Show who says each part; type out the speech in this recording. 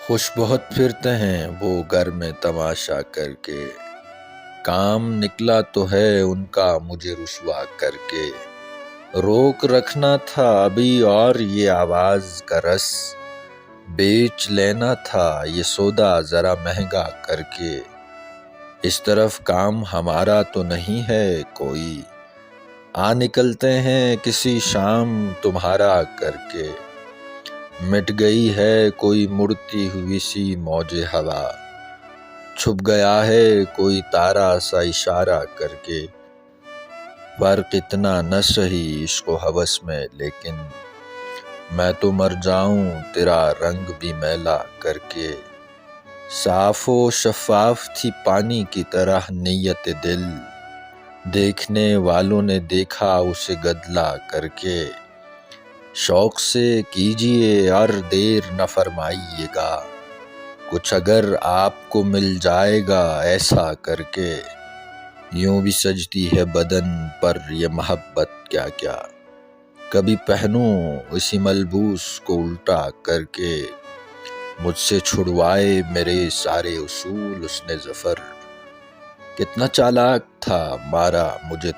Speaker 1: خوش بہت پھرتے ہیں وہ گھر میں تماشا کر کے، کام نکلا تو ہے ان کا مجھے رسوا کر کے۔ روک رکھنا تھا ابھی اور یہ آواز کا رس، بیچ لینا تھا یہ سودا ذرا مہنگا کر کے۔ اس طرف کام ہمارا تو نہیں ہے کوئی، آ نکلتے ہیں کسی شام تمہارا کر کے۔ مٹ گئی ہے کوئی مڑتی ہوئی سی موج ہوا، چھپ گیا ہے کوئی تارا سا اشارہ کر کے۔ فرق اتنا نہ سہی عشق و ہوس میں لیکن، میں تو مر جاؤں تیرا رنگ بھی میلا کر کے۔ صاف و شفاف تھی پانی کی طرح نیت دل، دیکھنے والوں نے دیکھا اسے گدلا کر کے۔ شوق سے کیجئے اور دیر نہ فرمائیے گا، کچھ اگر آپ کو مل جائے گا ایسا کر کے۔ یوں بھی سجتی ہے بدن پر یہ محبت کیا کیا، کبھی پہنوں اسی ملبوس کو الٹا کر کے۔ مجھ سے چھڑوائے میرے سارے اصول اس نے ظفر، کتنا چالاک تھا مارا مجھے